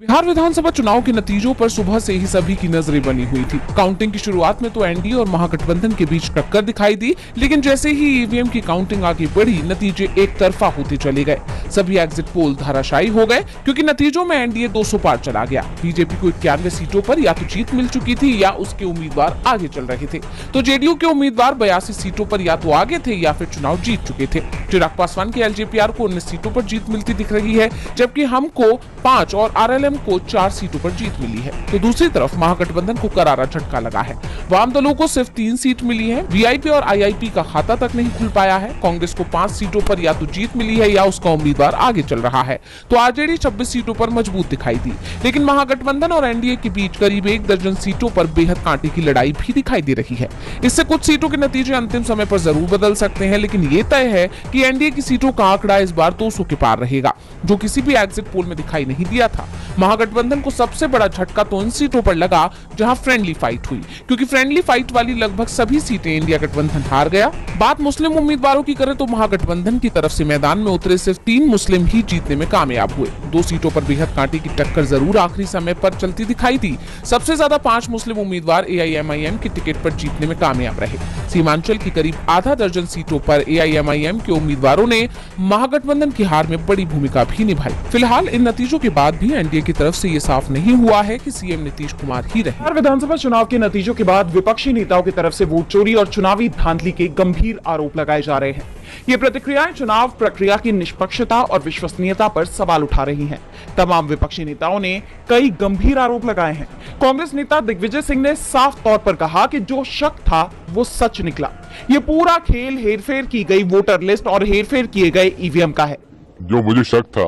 बिहार विधानसभा चुनाव के नतीजों पर सुबह से ही सभी की नजरें बनी हुई थी। काउंटिंग की शुरुआत में तो एनडीए और महागठबंधन के बीच टक्कर दिखाई दी, लेकिन जैसे ही ईवीएम की काउंटिंग आगे बढ़ी, नतीजे एक तरफा होते चले गए। सभी एग्जिट पोल धाराशायी हो गए क्योंकि नतीजों में एनडीए 200 पार चला गया। बीजेपी को 91 सीटों पर या तो जीत मिल चुकी थी या उसके उम्मीदवार आगे चल रहे थे, तो जेडीयू के उम्मीदवार 82 सीटों पर या तो आगे थे या फिर चुनाव जीत चुके थे। चिराग पासवान के एलजेपीआर को 19 सीटों पर जीत मिलती दिख रही है, जबकि हमको 5 और आरएलएम को 4 सीटों पर जीत मिली है। तो दूसरी तरफ महागठबंधन को करारा झटका लगा है। वाम दलों को सिर्फ 3 सीट मिली है। वीआईपी और आईआईपी का खाता तक नहीं खुल पाया है। कांग्रेस को 5 सीटों पर या तो जीत मिली है या उसका उम्मीदवार आगे चल रहा है। तो आरजेडी 26 सीटों पर मजबूत दिखाई दी, लेकिन महागठबंधन और एनडीए के बीच करीब 1 दर्जन सीटों पर बेहद कांटे की लड़ाई भी दिखाई दे रही है। इससे कुछ सीटों के नतीजे अंतिम समय पर जरूर बदल सकते हैं, लेकिन ये तय है कि एनडीए की सीटों का आंकड़ा इस बार 200 के पार रहेगा, जो किसी भी एग्जिट पोल में दिखाई नहीं दिया था। महागठबंधन को सबसे बड़ा झटका तो उन सीटों पर लगा जहां फ्रेंडली फाइट हुई, क्योंकि फ्रेंडली फाइट वाली लगभग सभी सीटें इंडिया गठबंधन हार गया। बात मुस्लिम उम्मीदवारों की करें तो महागठबंधन की तरफ से मैदान में उतरे सिर्फ 3 मुस्लिम ही जीतने में कामयाब हुए। 2 सीटों पर बेहद कांटे की टक्कर जरूर आखिरी समय पर चलती दिखाई दी। सबसे ज्यादा 5 मुस्लिम उम्मीदवार एआईएमआईएम की टिकट पर जीतने में कामयाब रहे। सीमांचल की करीब आधा दर्जन सीटों पर एआईएमआईएम के उम्मीदवारों ने महागठबंधन की हार में बड़ी भूमिका भी निभाई। फिलहाल इन नतीजों के बाद भी एनडीए की तरफ से ये साफ नहीं हुआ है कि सीएम नीतीश कुमार ही रहे। बिहार विधानसभा चुनाव के नतीजों के बाद विपक्षी नेताओं की तरफ से वोट चोरी और चुनावी धांधली के गंभीर आरोप लगाए जा रहे हैं। ये प्रतिक्रियाएं चुनाव प्रक्रिया की निष्पक्षता और विश्वसनीयता पर सवाल उठा रही हैं। तमाम विपक्षी नेताओं ने कई गंभीर आरोप लगाए हैं। कांग्रेस नेता दिग्विजय सिंह ने साफ तौर पर कहा कि जो शक था वो सच निकला। ये पूरा खेल हेरफेर की गई वोटर लिस्ट और हेरफेर किए गए ईवीएम का है। जो मुझे शक था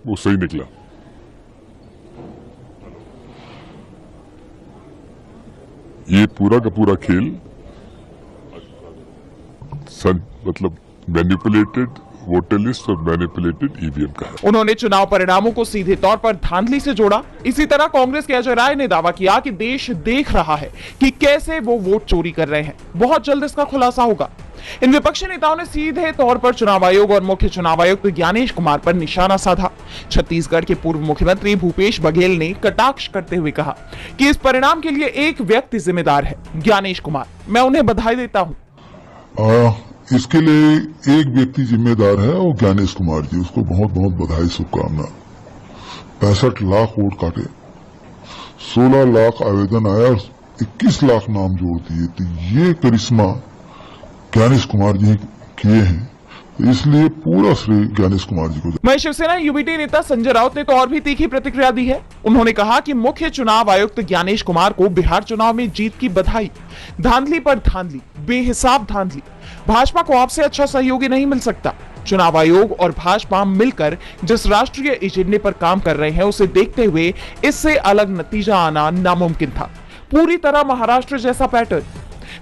वो सही निकला। ये पूरा का पूरा खेल मतलब मैनिपुलेटेड वोटर लिस्ट और मैनिपुलेटेड ईवीएम का है। उन्होंने चुनाव परिणामों को सीधे तौर पर धांधली से जोड़ा। इसी तरह कांग्रेस के अजय राय ने दावा किया कि देश देख रहा है कि कैसे वो वोट चोरी कर रहे हैं। बहुत जल्द इसका खुलासा होगा। इन विपक्षी नेताओं ने सीधे तौर पर चुनाव आयोग और मुख्य चुनाव आयुक्त ज्ञानेश कुमार पर निशाना साधा। छत्तीसगढ़ के पूर्व मुख्यमंत्री भूपेश बघेल ने कटाक्ष करते हुए कहा कि इस परिणाम के लिए एक व्यक्ति जिम्मेदार है, ज्ञानेश कुमार। मैं उन्हें बधाई देता हूं। इसके लिए एक व्यक्ति जिम्मेदार है और ज्ञानेश कुमार जी, उसको बहुत बहुत बधाई, शुभकामना। 65 लाख वोट काटे, 16 लाख आवेदन आया और 21 लाख नाम जोड़ दिए। तो ये करिश्मा ज्ञानेश कुमार जी किए हैं, तो इसलिए पूरा श्रेय ज्ञानेश कुमार जी को। वहीं शिवसेना यूबीटी नेता संजय राउत ने तो और भी तीखी प्रतिक्रिया दी है। उन्होंने कहा कि मुख्य चुनाव आयुक्त ज्ञानेश कुमार को बिहार चुनाव में जीत की बधाई। धांधली पर धांधली, बेहिसाब धांधली। भाजपा को आपसे अच्छा सहयोगी नहीं मिल सकता। चुनाव आयोग और भाजपा मिलकर जिस राष्ट्रीय एजेंडे पर काम कर रहे हैं, उसे देखते हुए इससे अलग नतीजा आना नामुमकिन था। पूरी तरह महाराष्ट्र जैसा पैटर्न।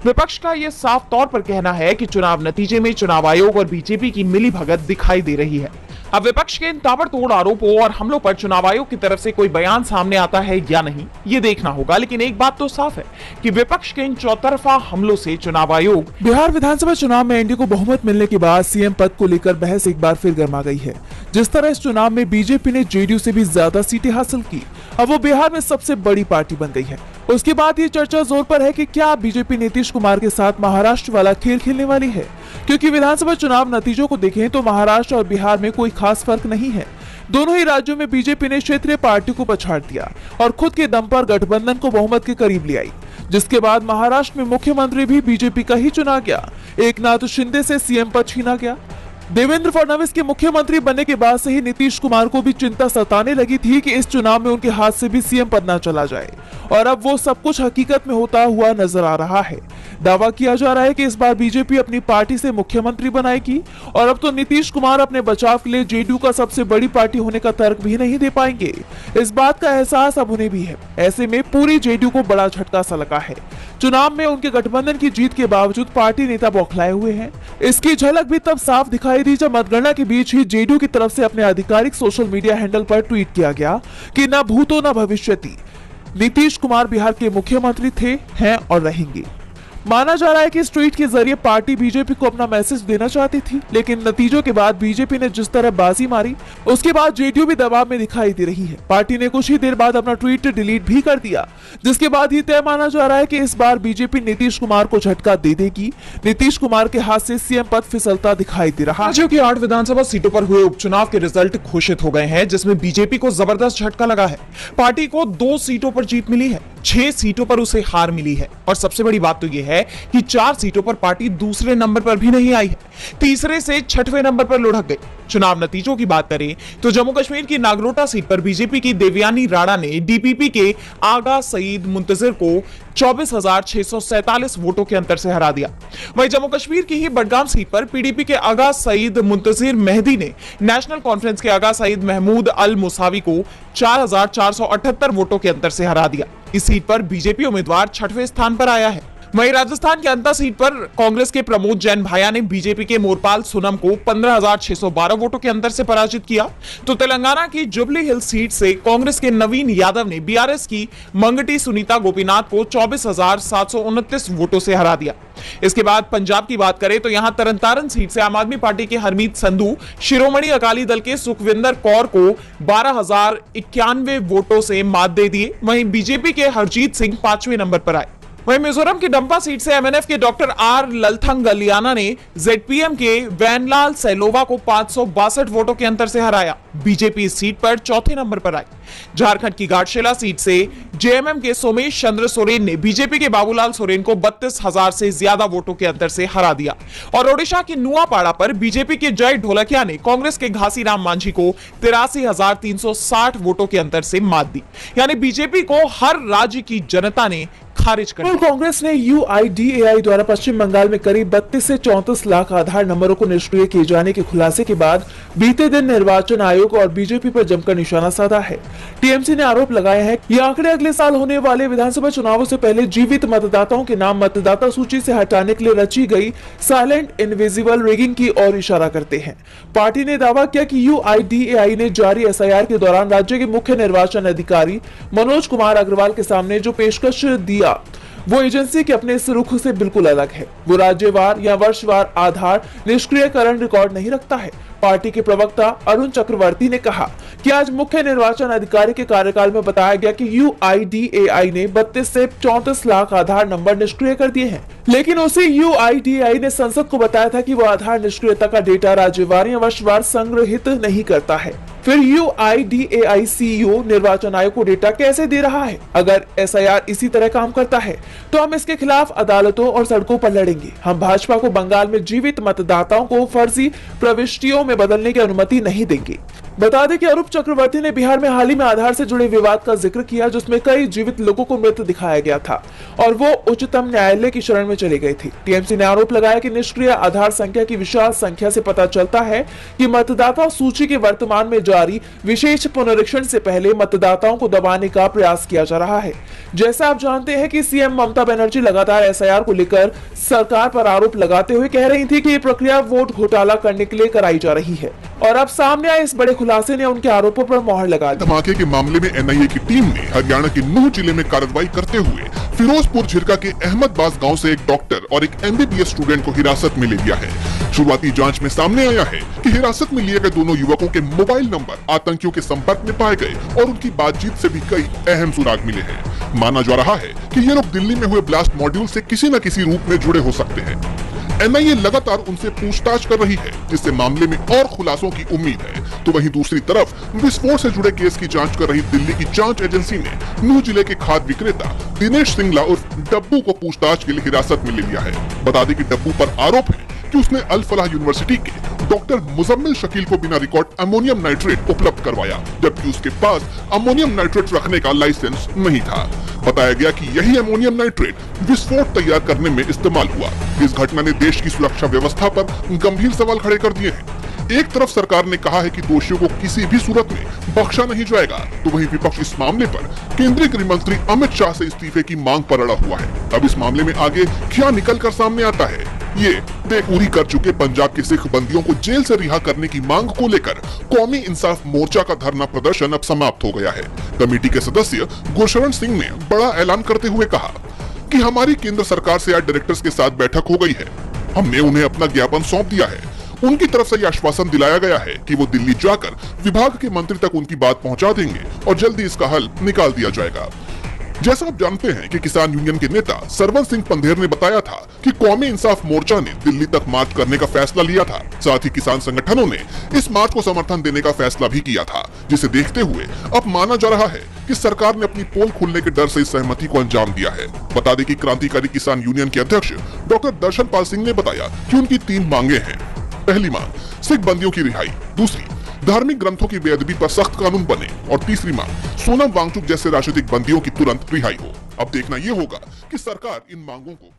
विपक्ष का यह साफ तौर पर कहना है कि चुनाव नतीजे में चुनाव आयोग और बीजेपी की मिलीभगत दिखाई दे रही है। अब विपक्ष के इन ताबड़तोड़ आरोपों और हमलों पर चुनाव आयोग की तरफ से कोई बयान सामने आता है या नहीं, ये देखना होगा। लेकिन एक बात तो साफ है कि विपक्ष के इन चौतरफा हमलों से चुनाव आयोग। बिहार विधानसभा चुनाव में एनडीए को बहुमत मिलने के बाद सीएम पद को लेकर बहस एक बार फिर गर्मा गई है। जिस तरह इस चुनाव में बीजेपी ने जेडीयू से भी ज्यादा सीटें हासिल की, अब वो बिहार में सबसे बड़ी पार्टी बन गई है। उसके बाद ये चर्चा जोर पर है कि क्या बीजेपी नीतीश कुमार के साथ महाराष्ट्र वाला खेल खेलने वाली है, क्योंकि विधानसभा चुनाव नतीजों को देखें तो महाराष्ट्र और बिहार में कोई खास फर्क नहीं है। दोनों ही राज्यों में बीजेपी ने क्षेत्रीय पार्टी को पछाड़ दिया और खुद के दम पर गठबंधन को बहुमत के करीब ले आई, जिसके बाद महाराष्ट्र में मुख्यमंत्री भी बीजेपी का ही चुना गया। एकनाथ शिंदे से सीएम पद छीना गया। देवेंद्र फडणवीस के मुख्यमंत्री बनने के बाद से ही नीतीश कुमार को भी चिंता सताने लगी थी कि इस चुनाव में उनके हाथ से भी सीएम पद न चला जाए, और अब वो सब कुछ हकीकत में होता हुआ नजर आ रहा है। दावा किया जा रहा है कि इस बार बीजेपी अपनी पार्टी से मुख्यमंत्री बनाएगी, और अब तो नीतीश कुमार अपने बचाव के लिए जेडीयू का सबसे बड़ी पार्टी होने का तर्क भी नहीं दे पाएंगे। इस बात का एहसास अब उन्हें भी है। ऐसे में पूरी जेडीयू को बड़ा झटका सा लगा है। चुनाव में उनके गठबंधन की जीत के बावजूद पार्टी नेता बौखलाए हुए हैं। इसकी झलक भी तब साफ दिखाई दी जब मतगणना के बीच ही जेडीयू की तरफ से अपने आधिकारिक सोशल मीडिया हैंडल पर ट्वीट किया गया कि न भूतो न भविष्यति, नीतीश कुमार बिहार के मुख्यमंत्री थे, हैं और रहेंगे। माना जा रहा है कि इस ट्वीट के जरिए पार्टी बीजेपी को अपना मैसेज देना चाहती थी, लेकिन नतीजों के बाद बीजेपी ने जिस तरह बाजी मारी, उसके बाद जेडीयू भी दबाव में दिखाई दे रही है। पार्टी ने कुछ ही देर बाद अपना ट्वीट डिलीट भी कर दिया, जिसके बाद ही तय माना जा रहा है कि इस बार बीजेपी नीतीश कुमार को झटका दे देगी। नीतीश कुमार के हाथ से सीएम पद फिसलता दिखाई दे रहा है। राज्यों की 8 विधानसभा सीटों पर हुए उपचुनाव के रिजल्ट घोषित हो गए हैं, जिसमें बीजेपी को जबरदस्त झटका लगा है। पार्टी को 2 सीटों पर जीत मिली है, 6 सीटों पर उसे हार मिली है, और सबसे बड़ी बात तो यह है कि 4 सीटों पर पार्टी दूसरे नंबर पर भी नहीं आई है, तीसरे से 6वें नंबर पर लुढ़क गई। चुनाव नतीजों की बात करें तो जम्मू कश्मीर की नागरोटा सीट पर बीजेपी की देवयानी राणा ने डीपीपी के आगा सईद मुंतजिर को 24,647 वोटों के अंतर से हरा दिया। वहीं जम्मू कश्मीर की ही बडगाम सीट पर पीडीपी के आगा सईद मुंतजिर मेहदी ने नेशनल कॉन्फ्रेंस के आगा सईद महमूद अल मुसावी को 4,478 वोटों के अंतर से हरा दिया। इस सीट पर बीजेपी उम्मीदवार 6वें स्थान पर आया है। वहीं राजस्थान के अंता सीट पर कांग्रेस के प्रमोद जैन भाया ने बीजेपी के मोरपाल सोनम को 15,612 वोटों के अंतर से पराजित किया। तो तेलंगाना की जुबली हिल सीट से कांग्रेस के नवीन यादव ने बीआरएस की मंगटी सुनीता गोपीनाथ को 24,729 वोटों से हरा दिया। इसके बाद पंजाब की बात करें तो यहां तरनतारन सीट से आम आदमी पार्टी के हरमीत संधू शिरोमणि अकाली दल के सुखविंदर कौर को 12,091 वोटों से मात दे दिए। वहीं बीजेपी के हरजीत सिंह 5वें नंबर पर आए। वहीं मिजोरम की डंपा सीट से एमएनएफ के डॉक्टर आर ललथंगलियाना ने जेडपीएम के वैनलाल सैलोवा को 562 वोटों के अंतर से हराया। बीजेपी इस सीट पर 4थे नंबर पर आई। झारखंड की घाटशिला सीट से जेएमएम के सोमेश चंद्र सोरेन ने बीजेपी के बाबूलाल सोरेन को 32,000 से ज्यादा वोटों के अंतर से हरा दिया। और ओडिशा की नुआपाड़ा पर बीजेपी के जय ढोलकिया ने कांग्रेस के घासीराम मांझी को 83,360 वोटों के अंतर से मात दी। यानी बीजेपी को हर राज्य की जनता ने खारिज कर दिया। कांग्रेस ने यूआईडीएआई द्वारा पश्चिम बंगाल में करीब 32 से 34 लाख आधार नंबरों को निष्क्रिय किए जाने के खुलासे के बाद बीते दिन निर्वाचन आयोग और बीजेपी पर जमकर निशाना साधा है। टीएमसी ने आरोप लगाया है कि ये आंकड़े अगले साल होने वाले विधानसभा चुनावों से पहले जीवित मतदाताओं के नाम मतदाता सूची से हटाने के लिए रची गई साइलेंट इनविजिबल रिगिंग की ओर इशारा करते हैं। पार्टी ने दावा किया कि यूआईडीएआई ने जारी एसआईआर के दौरान राज्य के मुख्य निर्वाचन अधिकारी मनोज कुमार अग्रवाल के सामने जो पेशकश दिया वो एजेंसी के अपने इस रुख से बिल्कुल अलग है। वो राज्यवार या वर्षवार आधार निष्क्रियकरण रिकॉर्ड नहीं रखता है। पार्टी के प्रवक्ता अरुण चक्रवर्ती ने कहा कि आज मुख्य निर्वाचन अधिकारी के कार्यकाल में बताया गया कि यूआईडीएआई ने 32 से 34 लाख आधार नंबर निष्क्रिय कर दिए हैं, लेकिन उसी यूआईडीएआई ने संसद को बताया था कि वो आधार निष्क्रियता का डेटा राज्यवार या वर्षवार संग्रहित नहीं करता है। फिर यूआईडीएआई सीईओ निर्वाचन आयोग को डेटा कैसे दे रहा है? अगर एसआईआर इसी तरह काम करता है तो हम इसके खिलाफ अदालतों और सड़कों पर लड़ेंगे। हम भाजपा को बंगाल में जीवित मतदाताओं को फर्जी प्रविष्टियों में बदलने की अनुमति नहीं देंगे। बता दें कि अरूप चक्रवर्ती ने बिहार में हाल ही में आधार से जुड़े विवाद का जिक्र किया, जिसमें कई जीवित लोगों को मृत दिखाया गया था और वो उच्चतम न्यायालय की शरण में चली गई थी। टीएमसी ने आरोप लगाया कि निष्क्रिय आधार संख्या की विशाल संख्या से पता चलता है कि मतदाता सूची के वर्तमान में जारी विशेष पुनरीक्षण से पहले मतदाताओं को दबाने का प्रयास किया जा रहा है। जैसा आप जानते हैं कि सीएम ममता बनर्जी लगातार एसआईआर को लेकर सरकार पर आरोप लगाते हुए कह रही थी कि ये प्रक्रिया वोट घोटाला करने के लिए कराई जा रही है, और अब सामने आए इस बड़े खुलासे ने उनके आरोपों पर मोहर लगा दी। धमाके के मामले में एनआईए की टीम ने हरियाणा के नूह जिले में कार्रवाई करते हुए फिरोजपुर झिरका के अहमदबाज गांव से एक डॉक्टर और एक एमबीबीएस स्टूडेंट को हिरासत में ले लिया है। शुरुआती जांच में सामने आया है कि हिरासत में लिए गए दोनों युवकों के मोबाइल नंबर आतंकियों के संपर्क में पाए गए और उनकी बातचीत से भी कई अहम सुराग मिले हैं। माना जा रहा है कि ये लोग दिल्ली में हुए ब्लास्ट मॉड्यूल से किसी न किसी रूप में जुड़े हो सकते हैं। एनआईए लगातार उनसे पूछताछ कर रही है, जिससे मामले में और खुलासों की उम्मीद है। तो वहीं दूसरी तरफ विस्फोट से जुड़े केस की जांच कर रही दिल्ली की जांच एजेंसी ने नूह जिले के खाद विक्रेता दिनेश सिंगला उर्फ डब्बू को पूछताछ के लिए हिरासत में ले लिया है। बता दें कि डब्बू पर आरोप है कि उसने अल फलाह यूनिवर्सिटी के डॉक्टर मुजम्मिल शकील को बिना रिकॉर्ड अमोनियम नाइट्रेट उपलब्ध करवाया, जबकि उसके पास अमोनियम नाइट्रेट रखने का लाइसेंस नहीं था। बताया गया कि यही अमोनियम नाइट्रेट विस्फोट तैयार करने में इस्तेमाल हुआ। इस घटना ने देश की सुरक्षा व्यवस्था पर गंभीर सवाल खड़े कर दिए हैं। एक तरफ सरकार ने कहा है कि दोषियों को किसी भी सूरत में बख्शा नहीं जाएगा, तो वहीं विपक्ष इस मामले पर केंद्रीय गृह मंत्री अमित शाह से इस्तीफे की मांग पर अड़ा हुआ है। अब इस मामले में आगे क्या निकल कर सामने आता है, ये बेपूरी कर चुके पंजाब के सिख बंदियों को जेल से रिहा करने की मांग को लेकर कौमी इंसाफ मोर्चा का धरना प्रदर्शन अब समाप्त हो गया है। कमेटी के सदस्य गुरशरण सिंह ने बड़ा ऐलान करते हुए कहा कि हमारी केंद्र सरकार से आज डायरेक्टर्स के साथ बैठक हो गई है। हमने उन्हें अपना ज्ञापन सौंप दिया है। उनकी तरफ से यह आश्वासन दिलाया गया है कि वो दिल्ली जाकर विभाग के मंत्री तक उनकी बात पहुंचा देंगे और जल्दी इसका हल निकाल दिया जाएगा। जैसा आप जानते हैं कि किसान यूनियन के नेता सरवन सिंह पंधेर ने बताया था कि कौमी इंसाफ मोर्चा ने दिल्ली तक मार्च करने का फैसला लिया था। साथ ही किसान संगठनों ने इस मार्च को समर्थन देने का फैसला भी किया था, जिसे देखते हुए अब माना जा रहा है कि सरकार ने अपनी पोल खुलने के डर से इस सहमति को अंजाम दिया है। बता दें कि क्रांतिकारी किसान यूनियन के अध्यक्ष डॉक्टर दर्शन पाल सिंह ने बताया कि उनकी 3 मांगे हैं। पहली मांग सिख बंदियों की रिहाई, दूसरी धार्मिक ग्रंथों की बेअदबी पर सख्त कानून बने और तीसरी मांग सोनम वांगचुक जैसे राजनीतिक बंदियों की तुरंत रिहाई हो। अब देखना यह होगा कि सरकार इन मांगों को